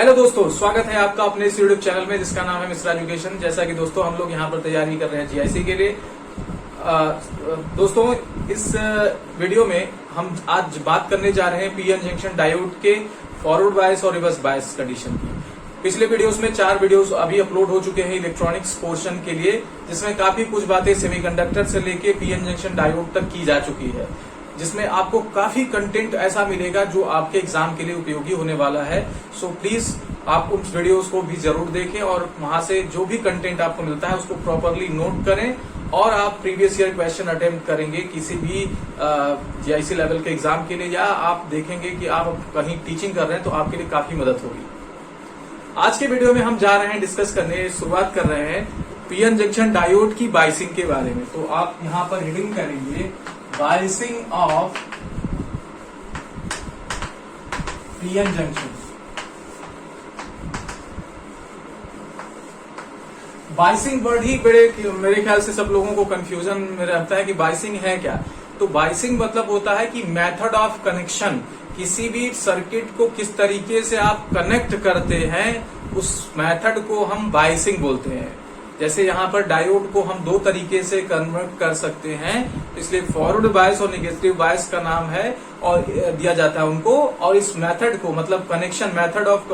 Hello दोस्तों, स्वागत है आपका अपने इस यूट्यूब चैनल में जिसका नाम है मिश्रा एजुकेशन। जैसा कि दोस्तों हम लोग यहाँ पर तैयारी कर रहे हैं जीआईसी के लिए। दोस्तों इस वीडियो में हम आज बात करने जा रहे हैं पीएन जंक्शन डायोड के फॉरवर्ड बायस और रिवर्स बायस कंडीशन की। पिछले वीडियोस में 4 वीडियोस अभी अपलोड हो चुके हैं इलेक्ट्रॉनिक्स पोर्शन के लिए, जिसमें काफी कुछ बातें सेमीकंडक्टर से लेके पीएन जंक्शन डायोड तक की जा चुकी है, जिसमें आपको काफी कंटेंट ऐसा मिलेगा जो आपके एग्जाम के लिए उपयोगी होने वाला है। सो प्लीज आप उन वीडियोस को भी जरूर देखें और वहां से जो भी कंटेंट आपको मिलता है उसको प्रॉपरली नोट करें और आप प्रीवियस ईयर क्वेश्चन अटेम्प्ट करेंगे किसी भी जीआईसी लेवल के एग्जाम के लिए, या आप देखेंगे कि आप कहीं टीचिंग कर रहे हैं तो आपके लिए काफी मदद होगी। आज के वीडियो में हम जा रहे हैं डिस्कस करने, शुरुआत कर रहे हैं पीएन जंक्शन डायोड की बायसिंग के बारे में। तो आप यहाँ पर रीडिंग करेंगे biasing of PN junction. Biasing word ही मेरे ख्याल से सब लोगों को कंफ्यूजन में रहता है कि बायसिंग है क्या। तो बायसिंग मतलब होता है कि मेथड ऑफ कनेक्शन, किसी भी सर्किट को किस तरीके से आप कनेक्ट करते हैं उस मेथड को हम बायसिंग बोलते हैं। जैसे यहाँ पर डायोड को हम 2 तरीके से कन्वर्ट कर सकते हैं, इसलिए फॉरवर्ड बायस और नेगेटिव बायस का नाम है और दिया जाता है उनको। और इस मेथड को मतलब connection, method of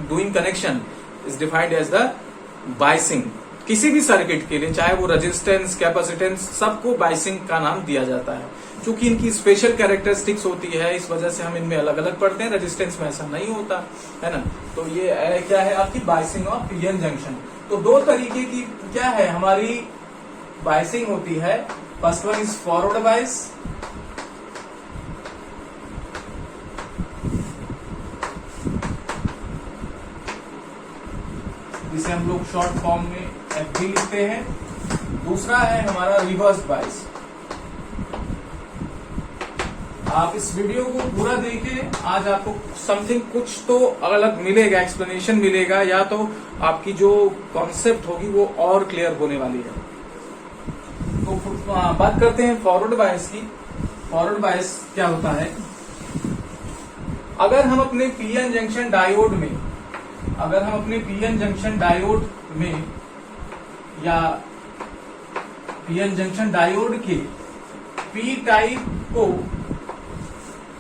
doing connection is defined as the biasing. किसी भी सर्किट के लिए, चाहे वो रेजिस्टेंस, कैपेसिटेंस, सबको बायसिंग का नाम दिया जाता है। क्योंकि इनकी स्पेशल कैरेक्टरिस्टिक्स होती है, इस वजह से हम इनमें अलग अलग पढ़ते हैं। रेजिस्टेंस में ऐसा नहीं होता है ना। तो ये क्या है आपकी बायसिंग ऑफ पीएन जंक्शन। तो 2 तरीके की क्या है हमारी बायसिंग होती है। फर्स्ट वन इज फॉरवर्ड बायस, जिसे हम लोग शॉर्ट फॉर्म में एफबी लिखते हैं। दूसरा है हमारा रिवर्स बायस। आप इस वीडियो को पूरा देखें, आज आपको समथिंग कुछ तो अलग मिलेगा, एक्सप्लेनेशन मिलेगा, या तो आपकी जो कॉन्सेप्ट होगी वो और क्लियर होने वाली है। तो बात करते हैं फॉरवर्ड बायस की। फॉरवर्ड बायस क्या होता है? अगर हम अपने पीएन जंक्शन डायोड में, या पीएन जंक्शन डायोड के पी टाइप को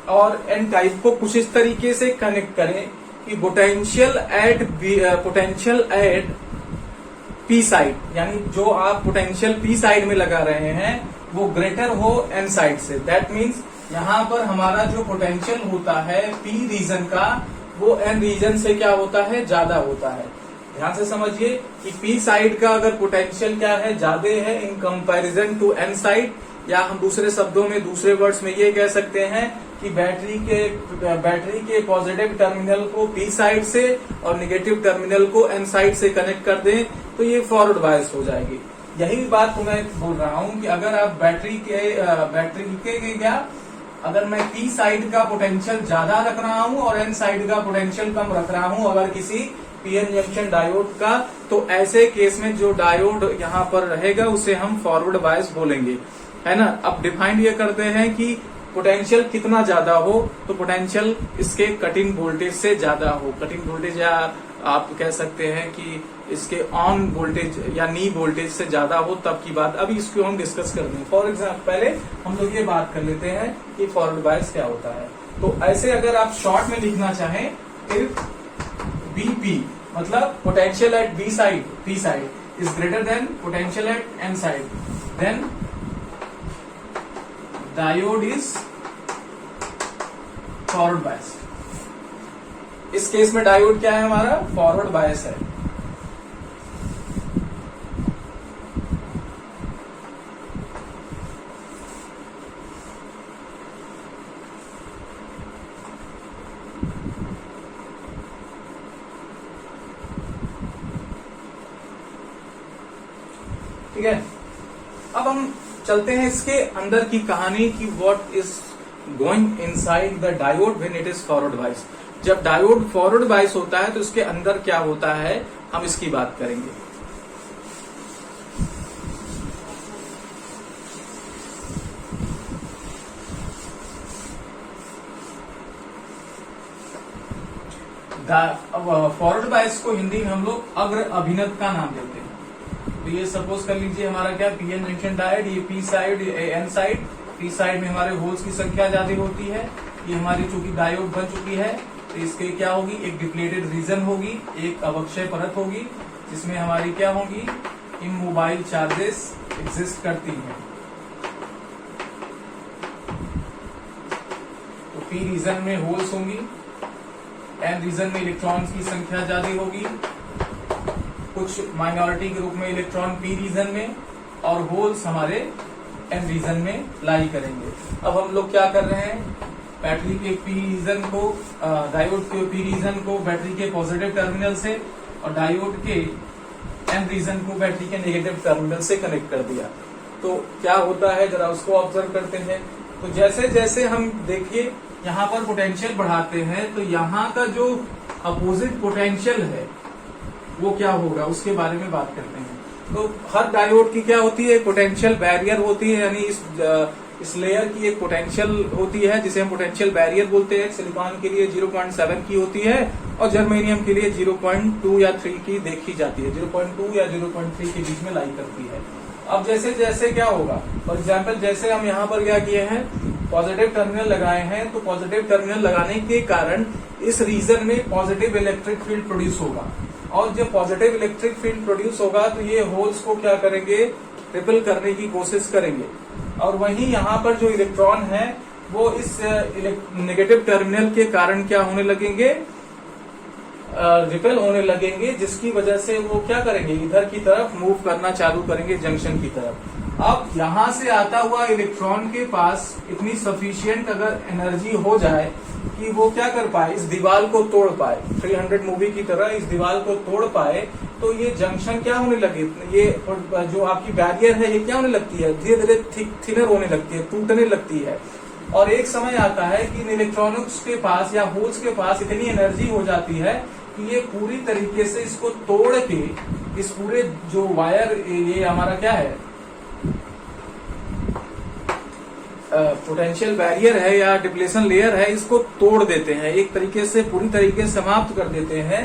और एन टाइप को कुछ इस तरीके से कनेक्ट करें कि पोटेंशियल एट पी साइड, यानी जो आप पोटेंशियल पी साइड में लगा रहे हैं वो ग्रेटर हो एन साइड से। दैट मीन्स यहाँ पर हमारा जो पोटेंशियल होता है पी रीजन का, वो एन रीजन से क्या होता है, ज्यादा होता है। ध्यान से समझिए कि पी साइड का अगर पोटेंशियल क्या है, ज्यादा है in comparison to N side, या हम दूसरे शब्दों में, दूसरे वर्ड्स में ये कह सकते हैं कि बैटरी के पॉजिटिव टर्मिनल को पी साइड से और नेगेटिव टर्मिनल को एन साइड से कनेक्ट कर दें तो ये फॉरवर्ड बायस हो जाएगी। यही बात मैं बोल रहा हूं कि अगर आप बैटरी के क्या, अगर मैं पी साइड का पोटेंशियल ज्यादा रख रहा हूं और एन साइड का पोटेंशियल कम रख रहा हूं अगर किसी पीएन जंक्शन डायोड का, तो ऐसे केस में जो डायोड यहाँ पर रहेगा उसे हम फॉरवर्ड बायस बोलेंगे, है ना। अब डिफाइंड ये करते हैं कि पोटेंशियल कितना ज्यादा हो, तो पोटेंशियल इसके कटिंग वोल्टेज से ज्यादा हो। कटिंग वोल्टेज, या आप कह सकते हैं कि इसके ऑन वोल्टेज या नी वोल्टेज से ज्यादा हो, तब की बात। अभी इसको हम डिस्कस करते हैं। फॉर एग्जाम्पल पहले हम लोग ये बात कर लेते हैं कि फॉरवर्ड बायस क्या होता है। तो ऐसे अगर आप शॉर्ट में लिखना चाहें, इफ बीपी मतलब potential at B side, P side is greater than potential at N side, then diode is forward bias. इस केस में डायोड क्या है हमारा, फॉरवर्ड बायस है। ठीक है, अब हम चलते हैं इसके अंदर की कहानी की what is going inside the diode when it is forward बायस। जब डायोड फॉरवर्ड बायस होता है तो इसके अंदर क्या होता है, हम इसकी बात करेंगे। फॉरवर्ड बायस को हिंदी में हम लोग अग्र अभिनत का नाम देते हैं। तो ये सपोज कर लीजिए हमारा क्या पीएन जंक्शन डायोड, ये P side, N side, P side में हमारे होल्स की संख्या ज्यादा होती है। ये हमारी चूंकि डायोड बन चुकी है तो इसके क्या होगी, एक डिप्लेटेड रीजन होगी, एक अवक्षय परत होगी जिसमें हमारी क्या होगी, इमोबाइल चार्जेस एग्जिस्ट करती हैं। तो पी रीजन में होल्स होंगी, एन रीजन में इलेक्ट्रॉन्स की संख्या ज्यादा होगी, कुछ माइनॉरिटी के रूप में इलेक्ट्रॉन पी रीजन में और होल्स हमारे एन रीजन में लाई करेंगे। अब हम लोग क्या कर रहे हैं, बैटरी के पी रीजन को, डायोड के पी रीजन को बैटरी के पॉजिटिव टर्मिनल से और डायोड के एन रीजन को बैटरी के नेगेटिव टर्मिनल से कनेक्ट कर दिया। तो क्या होता है जरा उसको ऑब्जर्व करते हैं। तो जैसे जैसे हम देखिए यहाँ पर पोटेंशियल बढ़ाते हैं तो यहाँ का जो अपोजिट पोटेंशियल है वो क्या होगा उसके बारे में बात करते हैं। तो हर डायोड की क्या होती है, पोटेंशियल बैरियर होती है, यानी इस लेयर की एक पोटेंशियल होती है जिसे हम पोटेंशियल बैरियर बोलते हैं। सिलिकॉन के लिए 0.7 की होती है और जर्मेनियम के लिए 0.2 या 3 की देखी जाती है, 0.2 या 0.3 के बीच में लाई करती है। अब जैसे जैसे क्या होगा, फॉर एग्जाम्पल जैसे हम यहाँ पर क्या किए हैं, पॉजिटिव टर्मिनल लगाए हैं, तो पॉजिटिव टर्मिनल लगाने के कारण इस रीजन में पॉजिटिव इलेक्ट्रिक फील्ड प्रोड्यूस होगा और जब पॉजिटिव इलेक्ट्रिक फील्ड प्रोड्यूस होगा तो ये होल्स को क्या करेंगे, रिपेल करने की कोशिश करेंगे और वहीं यहाँ पर जो इलेक्ट्रॉन है वो इस नेगेटिव टर्मिनल के कारण क्या होने लगेंगे, रिपेल होने लगेंगे, जिसकी वजह से वो क्या करेंगे, इधर की तरफ मूव करना चालू करेंगे जंक्शन की तरफ। अब यहां से आता हुआ इलेक्ट्रॉन के पास इतनी सफिशिएंट अगर एनर्जी हो जाए कि वो क्या कर पाए, इस दीवार को तोड़ पाए, 300 मूवी की तरह इस दीवार को तोड़ पाए, तो ये जंक्शन क्या होने लगे, ये जो आपकी बैरियर है ये क्या होने लगती है, धीरे धीरे थिनर होने लगती है, टूटने लगती है। और एक समय आता है कि इन इलेक्ट्रॉनिक्स के पास या होल्स के पास इतनी एनर्जी हो जाती है कि ये पूरी तरीके से इसको तोड़ के इस पूरे जो वायर, ये हमारा क्या है, पोटेंशियल बैरियर है या डिप्लेशन लेयर है, इसको तोड़ देते हैं, एक तरीके से पूरी तरीके से समाप्त कर देते हैं,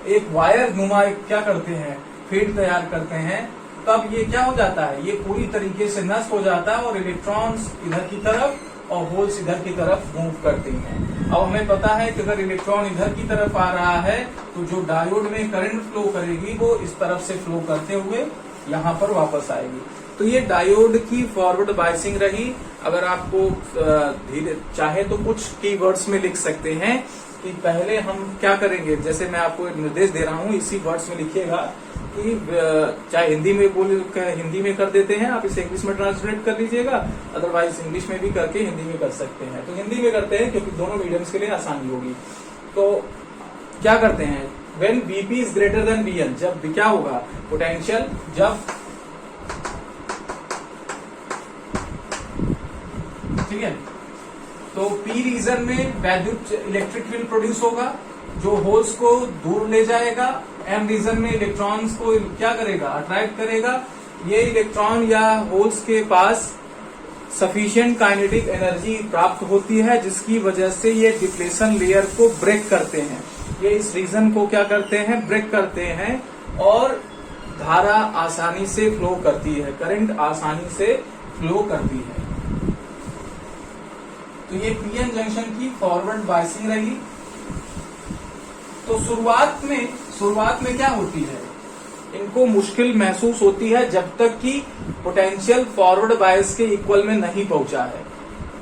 एक वायर नुमा क्या करते हैं, फील्ड तैयार करते हैं। तब ये क्या हो जाता है, ये पूरी तरीके से नष्ट हो जाता है और इलेक्ट्रॉन्स इधर की तरफ और होल्स इधर की तरफ मूव करती हैं। अब हमें पता है कि अगर इलेक्ट्रॉन इधर की तरफ आ रहा है तो जो डायोड में करंट फ्लो करेगी वो इस तरफ से फ्लो करते हुए यहाँ पर वापस आएगी। तो ये डायोड की फॉरवर्ड बायसिंग रही। अगर आपको धीरे चाहे तो कुछ कीवर्ड्स में लिख सकते हैं कि पहले हम क्या करेंगे, जैसे मैं आपको निर्देश दे रहा हूँ, इसी वर्ड्स में लिखिएगा कि चाहे हिंदी में कर देते हैं, आप इसे इंग्लिश में ट्रांसलेट कर लीजिएगा, अदरवाइज इंग्लिश में भी करके हिंदी में कर सकते हैं। तो हिंदी में करते हैं क्योंकि दोनों मीडियम्स के लिए आसानी होगी। तो क्या करते हैं, when BP is greater than BN, जब क्या होगा, पोटेंशियल जब, ठीक है, तो पी रीजन में वैद्युत इलेक्ट्रिक फील्ड प्रोड्यूस होगा जो होल्स को दूर ले जाएगा, एम रीजन में इलेक्ट्रॉन्स को क्या करेगा, अट्रैक्ट करेगा। ये इलेक्ट्रॉन या होल्स के पास सफिशिएंट काइनेटिक एनर्जी प्राप्त होती है जिसकी वजह से ये डिप्लेशन लेयर को ब्रेक करते हैं, ये इस रीजन को क्या करते हैं, ब्रेक करते हैं और धारा आसानी से फ्लो करती है, करंट आसानी से फ्लो करती है। तो ये पीएन जंक्शन की फॉरवर्ड बायसिंग रही। तो शुरुआत में क्या होती है, इनको मुश्किल महसूस होती है जब तक कि पोटेंशियल फॉरवर्ड बायस के इक्वल में नहीं पहुंचा है।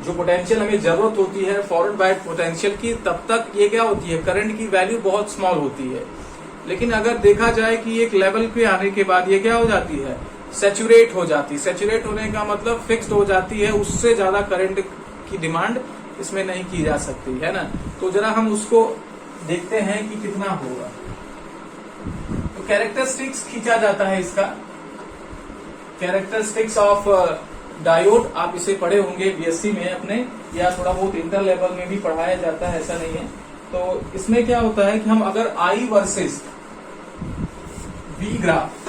जो पोटेंशियल हमें जरूरत होती है फॉरवर्ड बायस पोटेंशियल की, तब तक ये क्या होती है, करंट की वैल्यू बहुत स्मॉल होती है। लेकिन अगर देखा जाए कि एक लेवल पे आने के बाद ये क्या हो जाती है, सैचुरेट हो जाती है। सैचुरेट होने का मतलब फिक्स्ड हो जाती है, उससे ज्यादा करंट की डिमांड इसमें नहीं की जा सकती है ना। तो जरा हम उसको देखते हैं कि कितना होगा। तो कैरेक्टरिस्टिक्स खींचा जाता है इसका, कैरेक्टरिस्टिक्स ऑफ डायोड, आप इसे पढ़े होंगे बीएससी में अपने, या थोड़ा बहुत इंटर लेवल में भी पढ़ाया जाता है, ऐसा नहीं है। तो इसमें क्या होता है कि हम अगर आई वर्सेस वी ग्राफ,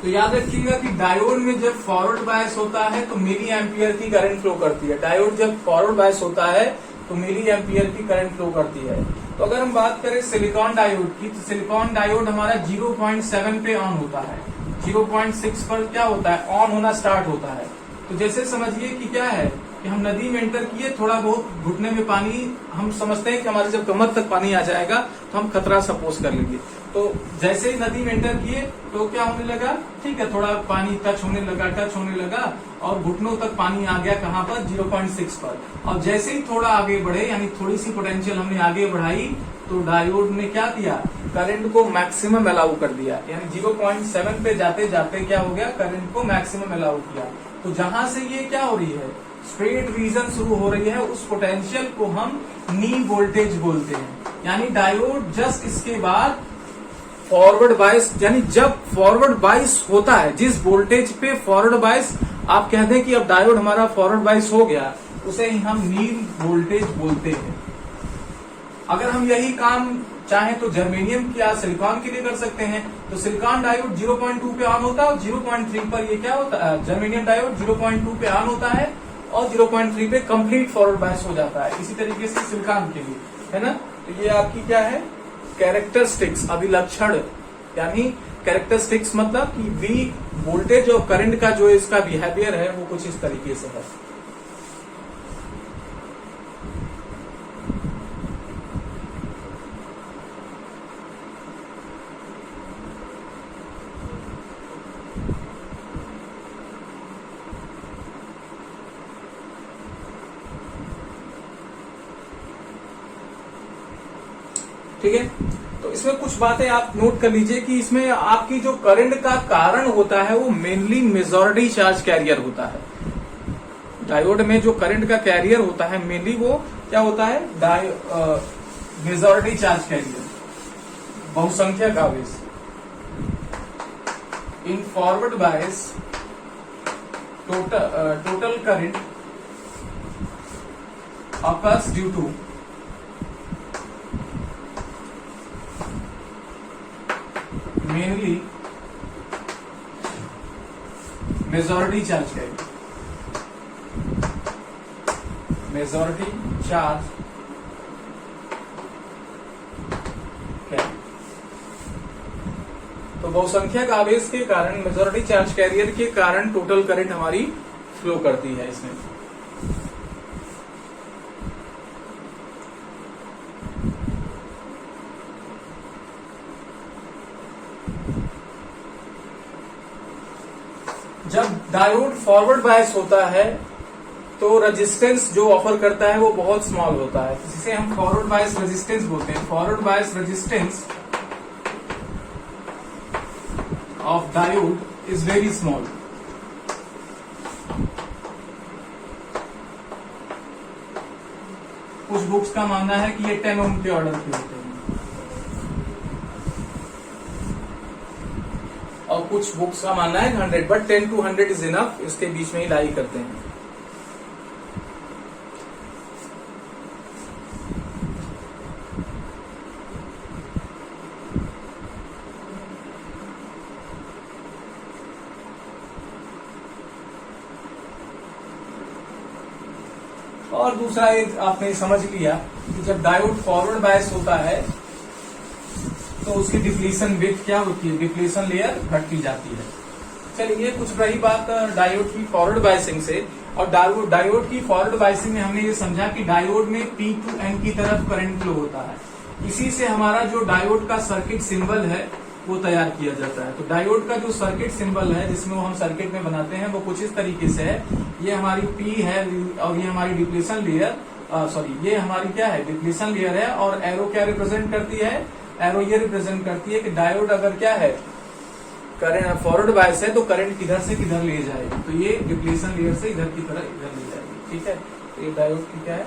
तो याद रखिएगा कि डायोड में जब फॉरवर्ड बायस होता है तो मिली एम्पियर की करंट फ्लो करती है। डायोड जब फॉरवर्ड बायस होता है तो मिली एम्पियर की करंट फ्लो करती है। तो अगर हम बात करें सिलिकॉन डायोड की, तो सिलिकॉन डायोड हमारा 0.7 पे ऑन होता है, 0.6 पर क्या होता है, ऑन होना स्टार्ट होता है। तो जैसे समझिए कि क्या है कि हम नदी में एंटर किए, थोड़ा बहुत घुटने में पानी, हम समझते हैं कि हमारे जब कमर तक पानी आ जाएगा तो हम खतरा सपोज कर लेंगे। तो जैसे ही नदी में एंटर किए तो क्या होने लगा, ठीक है, थोड़ा पानी टच होने लगा और घुटनों तक पानी आ गया, कहाँ पर, 0.6 पर। और जैसे ही थोड़ा आगे बढ़े, यानी थोड़ी सी पोटेंशियल हमने आगे बढ़ाई, तो डायोड ने क्या किया, करंट को मैक्सिमम अलाउ कर दिया, यानी 0.7 पे जाते जाते क्या हो गया, करंट को मैक्सिमम अलाउ किया। तो जहां से ये क्या हो रही है, स्ट्रेट रीजन शुरू हो रही है, उस पोटेंशियल को हम नी वोल्टेज बोलते हैं। यानी डायोड जस्ट इसके बाद फॉरवर्ड बायस, यानी जब फॉरवर्ड बायस होता है, जिस वोल्टेज पे फॉरवर्ड बायस, आप कहते हैं कि अब डायोड हमारा फॉरवर्ड बायस हो गया, उसे ही हम नी वोल्टेज बोलते हैं। अगर हम यही काम चाहें तो जर्मेनियम या सिलिकॉन के लिए कर सकते हैं। तो सिलिकॉन डायोड 0.2 पे ऑन होता है और 0.3 पर ये क्या होता है, जर्मेनियम डायोड 0.2 पे ऑन होता है और 0.3 पे कंप्लीट फॉरवर्ड बायस हो जाता है। इसी तरीके से सिलिकॉन के लिए, है ना। तो ये आपकी क्या है, कैरेक्टरिस्टिक्स, अभिलक्षण, यानी कैरेक्टरिस्टिक्स मतलब कि वी वोल्टेज और करंट का जो इसका बिहेवियर है वो कुछ इस तरीके से है। ठीक है, तो इसमें कुछ बातें आप नोट कर लीजिए कि इसमें आपकी जो करंट का कारण होता है वो मेनली मेजॉरिटी चार्ज कैरियर होता है। डायोड में जो करंट का कैरियर होता है मेनली वो क्या होता है, मेजॉरिटी चार्ज कैरियर, बहुसंख्यक आवेश। In forward bias total current occurs due to mainly majority charge carrier, majority charge carrier। तो बहुसंख्यक आवेश के कारण, मेजॉरिटी चार्ज कैरियर के कारण टोटल करंट हमारी फ्लो करती है इसमें। जब डायोड फॉरवर्ड बायस होता है तो रेजिस्टेंस जो ऑफर करता है वो बहुत स्मॉल होता है, जिसे हम फॉरवर्ड बायस रेजिस्टेंस बोलते हैं। Forward bias resistance of diode is very small. कुछ बुक्स का मानना है कि ये 10 ओम के ऑर्डर के होते हैं और कुछ बुक्स का मानना है 100, बट 10 to 100 इज इनफ, इसके बीच में ही लाई करते हैं। और दूसरा एक आपने समझ लिया कि जब डायोड फॉरवर्ड बायस होता है तो उसकी डिप्लीशन विड्थ क्या होती है, डिप्लीशन लेयर घटती जाती है। चलिए, कुछ रही बात डायोड की फॉरवर्ड बायसिंग से। और डायोड की फॉरवर्ड बायसिंग में हमने ये समझा कि डायोड में P to N की तरफ करंट फ्लो होता है। इसी से हमारा जो डायोड का सर्किट सिंबल है वो तैयार किया जाता है। तो डायोड का जो सर्किट सिंबल है जिसमें वो हम सर्किट में बनाते हैं वो कुछ इस तरीके से है। ये हमारी P है और ये हमारी डिप्लीशन लेयर, ये हमारी क्या है, डिप्लीशन लेयर है। और एरो क्या रिप्रेजेंट करती है, एरो ये रिप्रेजेंट करती है कि डायोड अगर क्या है, करंट फॉरवर्ड बायस है तो करंट किधर से किधर ले जाएगी। तो ये डिप्लीशन लेयर से इधर की तरह इधर ले जाएगी। ठीक है, तो ये डायोड की क्या है,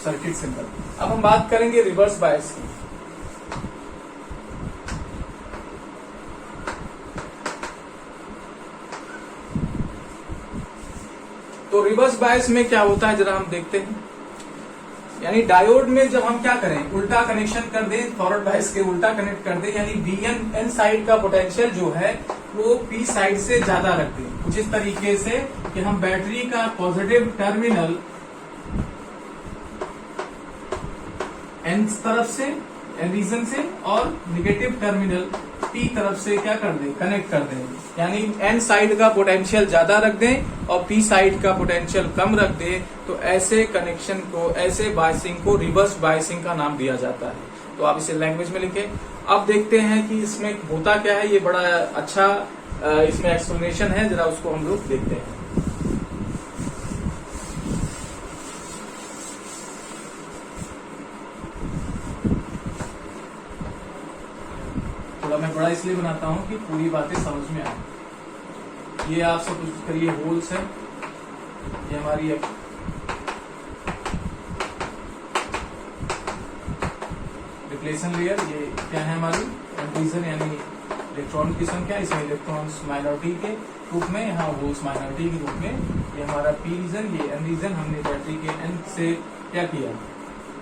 सर्किट सिंबल। अब हम बात करेंगे रिवर्स बायस की। तो रिवर्स बायस में क्या होता है जरा हम देखते हैं। यानी डायोड में जब हम क्या करें, उल्टा कनेक्शन कर दें, फॉरवर्ड बायस के उल्टा कनेक्ट कर दें, यानी Vn साइड का पोटेंशियल जो है वो P साइड से ज्यादा रख दें। कुछ इस तरीके से कि हम बैटरी का पॉजिटिव टर्मिनल एन तरफ से, एन रीजन से, और निगेटिव टर्मिनल पी तरफ से क्या कर दें, कनेक्ट कर दें। यानी एन साइड का पोटेंशियल ज्यादा रख दें और पी साइड का पोटेंशियल कम रख दें, तो ऐसे कनेक्शन को, ऐसे बायसिंग को रिवर्स बायसिंग का नाम दिया जाता है। तो आप इसे लैंग्वेज में लिखें। अब देखते हैं कि इसमें होता क्या है। ये बड़ा अच्छा इसमें एक्सप्लेनेशन है, जरा उसको हम लोग देखते हैं। थोड़ा मैं बड़ा इसलिए बनाता हूं कि पूरी बातें समझ में आए। ये आप सब कुछ करिए, होल्स है, ये हमारी डिप्लेशन लेयर, ये क्या है हमारी एंटीजन, यानी इलेक्ट्रॉन की संख्या, इसमें इलेक्ट्रॉन्स माइनॉरिटी के रूप में, यहाँ होल्स माइनॉरिटी के रूप में। ये हमारा पी रीजन, ये एन रीजन, हमने बैटरी के एन से क्या किया,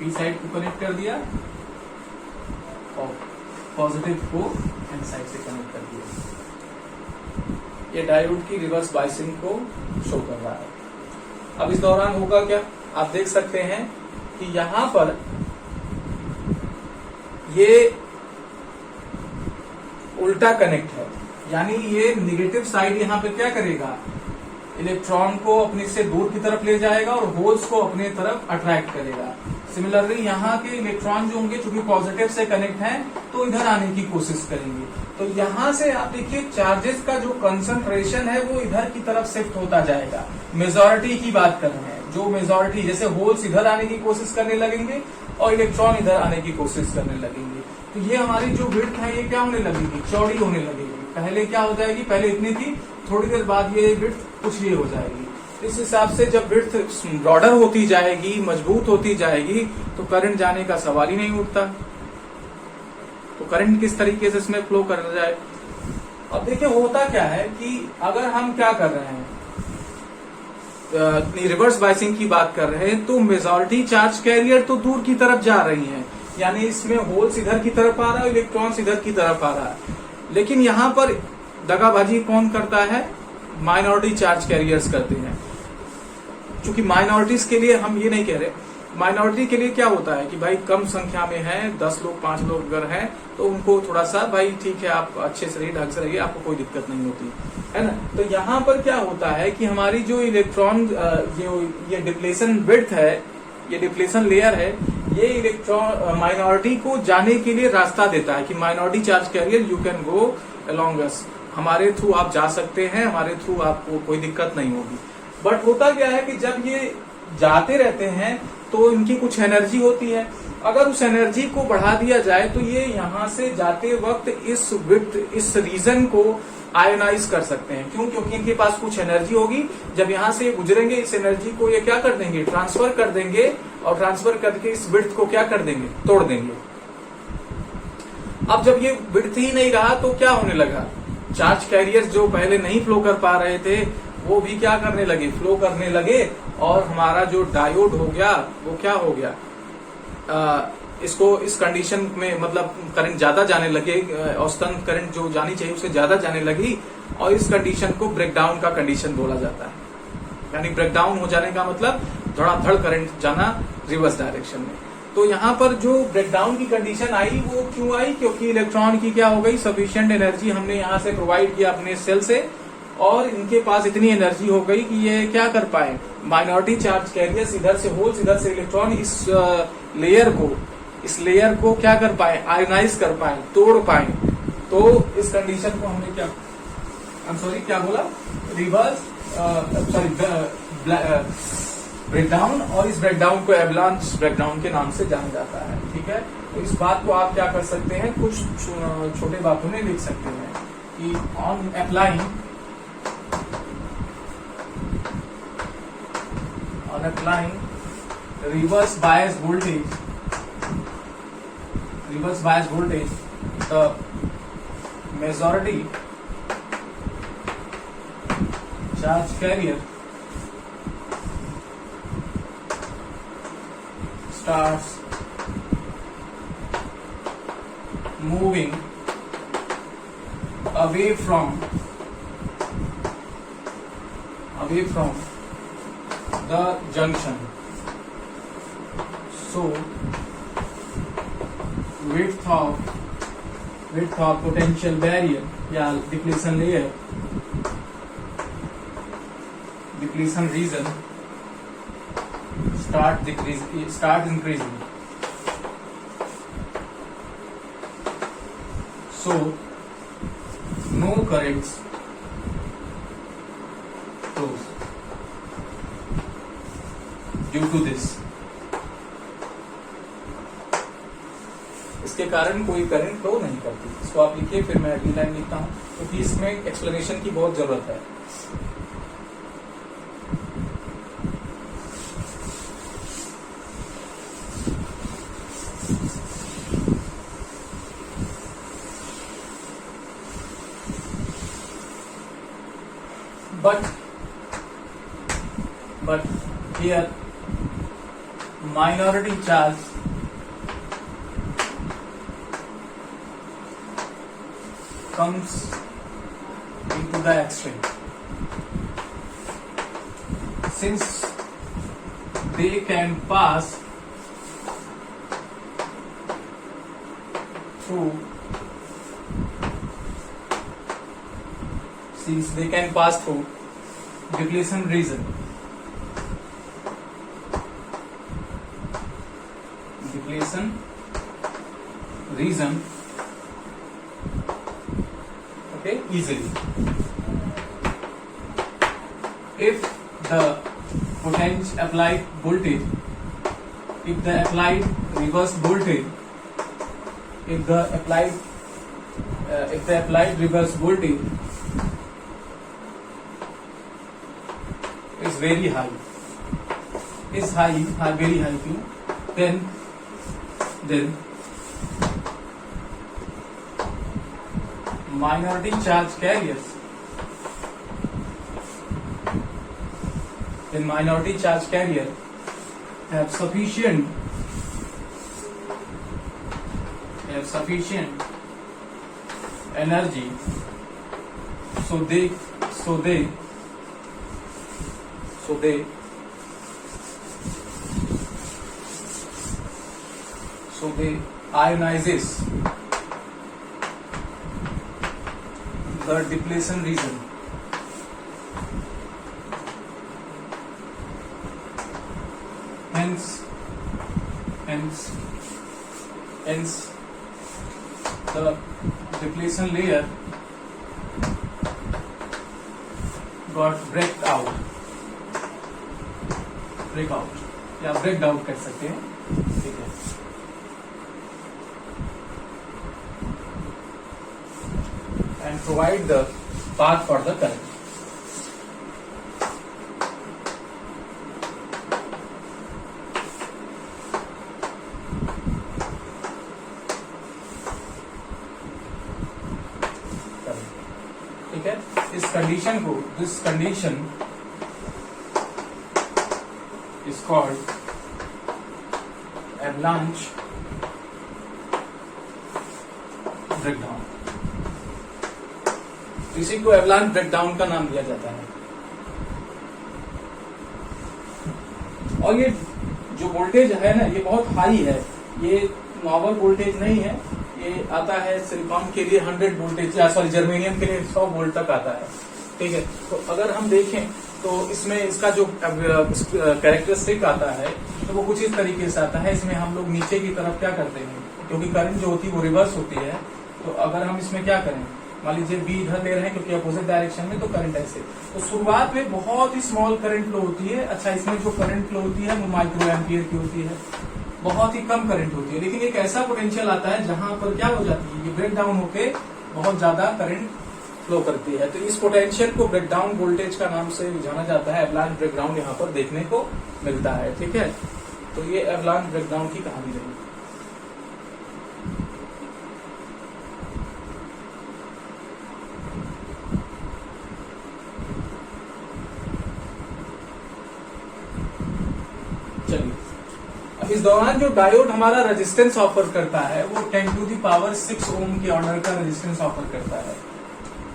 पी साइड को कनेक्ट कर दिया और पॉजिटिव को एन साइड से कनेक्ट कर दिया। ये डायोड की रिवर्स बायसिंग को शो कर रहा है। अब इस दौरान होगा क्या, आप देख सकते हैं कि यहां पर ये उल्टा कनेक्ट है, यानी ये निगेटिव साइड यहां पे क्या करेगा, इलेक्ट्रॉन को अपने से दूर की तरफ ले जाएगा और होल्स को अपने तरफ अट्रैक्ट करेगा। सिमिलरली यहाँ के इलेक्ट्रॉन जो होंगे, चूंकि पॉजिटिव से कनेक्ट हैं, तो इधर आने की कोशिश करेंगे। तो यहां से आप देखिए चार्जेस का जो कंसंट्रेशन है वो इधर की तरफ शिफ्ट होता जाएगा। मेजॉरिटी की बात कर रहे हैं, जो मेजॉरिटी, जैसे होल्स इधर आने की कोशिश करने लगेंगे और इलेक्ट्रॉन इधर आने की कोशिश करने लगेंगे। तो ये हमारी जो विड्थ है ये क्या होने लगेगी, चौड़ी होने लगेगी। पहले क्या हो जाएगी, पहले इतनी थी, थोड़ी देर बाद ये विड्थ कुछ ये हो जाएगी। इस हिसाब से जब विड्थ ब्रॉडर होती जाएगी, मजबूत होती जाएगी, तो करंट जाने का सवाल ही नहीं उठता। तो करंट किस तरीके से इसमें फ्लो कर जाए। अब देखिए होता क्या है कि अगर हम क्या कर रहे हैं, रिवर्स बायसिंग की बात कर रहे हैं, तो मेजॉरिटी चार्ज कैरियर तो दूर की तरफ जा रही हैं, यानी इसमें होल्स इधर की तरफ आ रहा है, इलेक्ट्रॉन्स इधर की तरफ आ रहा है। लेकिन यहाँ पर दगाबाजी कौन करता है, माइनॉरिटी चार्ज कैरियर्स करते हैं। चूंकि माइनॉरिटीज के लिए हम ये नहीं कह रहे, माइनॉरिटी के लिए क्या होता है कि भाई कम संख्या में है, 10 लोग 5 लोग अगर हैं, तो उनको थोड़ा सा भाई ठीक है, आप अच्छे से रहिए, ढंग से रहिए, आपको कोई दिक्कत नहीं होती है ना। तो यहाँ पर क्या होता है कि हमारी जो इलेक्ट्रॉन, ये डिप्लेशन विड्थ है, ये डिप्लेशन लेयर है, ये इलेक्ट्रॉन माइनॉरिटी को जाने के लिए रास्ता देता है कि minority charge carrier you can go along us, हमारे थ्रू आप जा सकते हैं, हमारे थ्रू आपको कोई दिक्कत नहीं होगी। बट होता क्या है कि जब ये जाते रहते हैं तो इनकी कुछ एनर्जी होती है, अगर उस एनर्जी को बढ़ा दिया जाए तो ये यहाँ से जाते वक्त इस विड्थ, इस रीजन को आयोनाइज कर सकते हैं। क्यों, क्योंकि इनके पास कुछ एनर्जी होगी, जब यहाँ से गुजरेंगे इस एनर्जी को ये क्या कर देंगे, ट्रांसफर कर देंगे, और ट्रांसफर करके इस विड्थ को क्या कर देंगे, तोड़ देंगे। अब जब ये विड्थ ही नहीं रहा तो क्या होने लगा, चार्ज कैरियर्स जो पहले नहीं फ्लो कर पा रहे थे वो भी क्या करने लगे, फ्लो करने लगे, और हमारा जो डायोड हो गया वो क्या हो गया, इसको इस कंडीशन में मतलब करंट ज्यादा जाने लगे, औसतन करंट जो जानी चाहिए उससे ज्यादा जाने लगी, और इस कंडीशन को ब्रेकडाउन का कंडीशन बोला जाता है। यानी ब्रेकडाउन हो जाने का मतलब धड़ाधड़ करंट जाना रिवर्स डायरेक्शन में। तो यहाँ पर जो ब्रेकडाउन की कंडीशन आई वो क्यों आई, क्योंकि इलेक्ट्रॉन की क्या हो गई, सफिशिएंट एनर्जी हमने यहाँ से प्रोवाइड किया अपने सेल से, और इनके पास इतनी एनर्जी हो गई कि ये क्या कर पाए, माइनॉरिटी चार्ज कैरियर्स इधर से होल्स, इधर से इलेक्ट्रॉन, इस लेयर को क्या कर पाए, आयोनाइज कर पाए, तोड़ पाए। तो इस कंडीशन को हमने क्या बोला, रिवर्स ब्रेकडाउन, और इस ब्रेकडाउन को एवलांच ब्रेकडाउन के नाम से जाना जाता है। ठीक है, तो इस बात को आप क्या कर सकते हैं, कुछ छोटे बातों में लिख सकते हैं कि on applying reverse bias voltage, the majority charge carrier starts moving away from the junction. So width of potential barrier या depletion layer, depletion region start increasing. So no currents flows due to this. इसके कारण कोई current flow नहीं करती. इसको आप लिखिए, फिर मैं अगली लाइन लिखता हूं, क्योंकि इसमें एक्सप्लेनेशन की बहुत जरूरत है. But here minority charge comes into the extreme, since they can pass through depletion region. Okay, easily. If the applied voltage, if the applied reverse voltage is very high, very high Q, then minority charge carriers have sufficient energy, so they ionizes the depletion region. Hence the depletion layer got break out या break out कर सकते हैं. ठीक है. And provide the path for the current. ठीक है. इस condition is called avalanche breakdown. इसी को एवलांच ब्रेकडाउन का नाम दिया जाता है. और ये जो वोल्टेज है ना, ये बहुत हाई है. ये नॉर्मल वोल्टेज नहीं है. ये आता है सिलिकॉन के लिए 100 वोल्टेज, जर्मेनियम के लिए 100 वोल्ट तक आता है. ठीक है. तो अगर हम देखें तो इसमें इसका जो कैरेक्टरिस्टिक आता है तो वो कुछ इस तरीके से आता है. इसमें हम लोग नीचे की तरफ क्या करते हैं, क्योंकि करंट जो होती है वो रिवर्स होती है. तो अगर हम इसमें क्या करें, मान लीजिए बी इधर ले रहे हैं क्योंकि अपोजिट डायरेक्शन में, तो करंट ऐसे. तो शुरुआत में बहुत ही स्मॉल करंट फ्लो होती है. अच्छा, इसमें जो करंट फ्लो होती है वो माइक्रो एम्पियर की होती है, बहुत ही कम करंट होती है. लेकिन एक ऐसा पोटेंशियल आता है जहां पर क्या हो जाती है, ये ब्रेक डाउन होके बहुत ज्यादा करंट फ्लो करती है. तो इस पोटेंशियल को ब्रेकडाउन वोल्टेज का नाम से जाना जाता है. एवलांच ब्रेकडाउन यहाँ पर देखने को मिलता है. ठीक है. तो ये एवलांच ब्रेकडाउन की कहानी रही. चलिए, अब इस दौरान जो डायोड हमारा रेजिस्टेंस ऑफर करता है वो 10⁶ ओम के ऑर्डर का रेजिस्टेंस ऑफर करता है.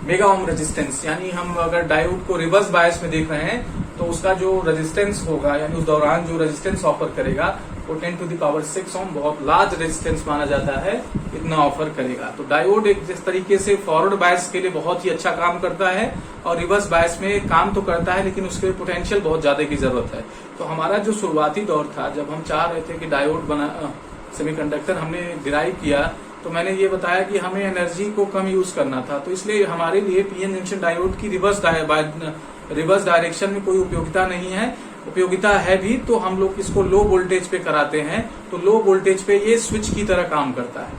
मेगा ओम रेजिस्टेंस, यानी हम अगर डायोड को रिवर्स बायस में देख रहे हैं तो उसका जो रेजिस्टेंस होगा, यानी उस दौरान जो रेजिस्टेंस ऑफर करेगा वो 10⁻⁶ ओम बहुत लार्ज रेजिस्टेंस माना जाता है, इतना ऑफर करेगा। तो डायोड एक जिस तरीके से फॉरवर्ड बायस के लिए बहुत ही अच्छा काम करता है और रिवर्स बायस में काम तो करता है, लेकिन उसके लिए पोटेंशियल बहुत ज्यादा की जरूरत है। तो हमारा जो शुरुआती दौर था, जब हम चाह रहे थे कि डायोड बना सेमीकंडक्टर हमने डिराइव किया, तो मैंने ये बताया कि हमें एनर्जी को कम यूज करना था, तो इसलिए हमारे लिए पीएन जंक्शन डायोड की रिवर्स डायरेक्शन में कोई उपयोगिता नहीं है। उपयोगिता है भी तो हम लोग इसको लो वोल्टेज पे कराते हैं, तो लो वोल्टेज पे ये स्विच की तरह काम करता है,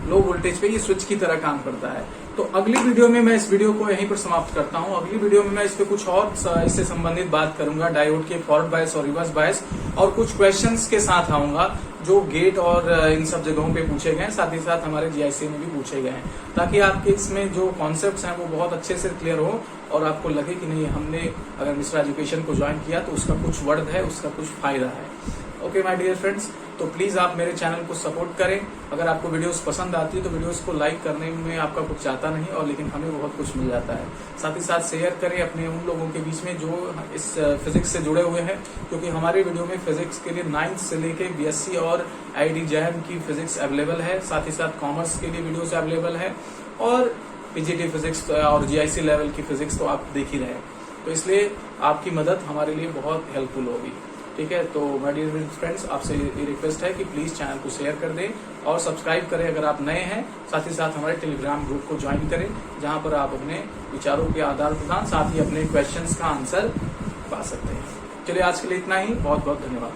लो वोल्टेज पे ये स्विच की तरह काम करता है। तो अगली वीडियो में मैं इस वीडियो को यहीं पर समाप्त करता हूं। अगली वीडियो में मैं इस पे कुछ और इससे संबंधित बात करूंगा, डायोड के फॉरवर्ड बायस और रिवर्स बायस, और कुछ क्वेश्चंस के साथ आऊंगा जो गेट और इन सब जगहों पे पूछे गए हैं, साथ ही साथ हमारे जीआईसी में भी पूछे गए हैं, ताकि आपके इसमें जो कॉन्सेप्ट्स हैं वो बहुत अच्छे से क्लियर हो और आपको लगे कि नहीं, हमने अगर मिश्रा एजुकेशन को ज्वाइन किया तो उसका कुछ वर्थ है, उसका कुछ फायदा है। ओके माय डियर फ्रेंड्स, तो प्लीज आप मेरे चैनल को सपोर्ट करें। अगर आपको वीडियोस पसंद आती है तो वीडियोस को लाइक करने में आपका कुछ जाता नहीं, और लेकिन हमें बहुत कुछ मिल जाता है। साथ ही साथ शेयर करें अपने उन लोगों के बीच में जो इस फिजिक्स से जुड़े हुए हैं, क्योंकि हमारे वीडियो में फिजिक्स के लिए 9th से लेके बीएससी और आईआईटी जैम की फिजिक्स अवेलेबल है। साथ ही साथ कॉमर्स के लिए वीडियोस अवेलेबल है, और पीजीटी फिजिक्स और जीआईसी लेवल की फिजिक्स तो आप देख ही रहे हैं। तो इसलिए आपकी मदद हमारे लिए बहुत हेल्पफुल होगी। ठीक है, तो माय डियर फ्रेंड्स, आपसे ये रिक्वेस्ट है कि प्लीज चैनल को शेयर कर दें और सब्सक्राइब करें अगर आप नए हैं। साथ ही साथ हमारे टेलीग्राम ग्रुप को ज्वाइन करें, जहां पर आप अपने विचारों के आदान प्रदान, साथ ही अपने क्वेश्चंस का आंसर पा सकते हैं। चलिए आज के लिए इतना ही, बहुत बहुत धन्यवाद।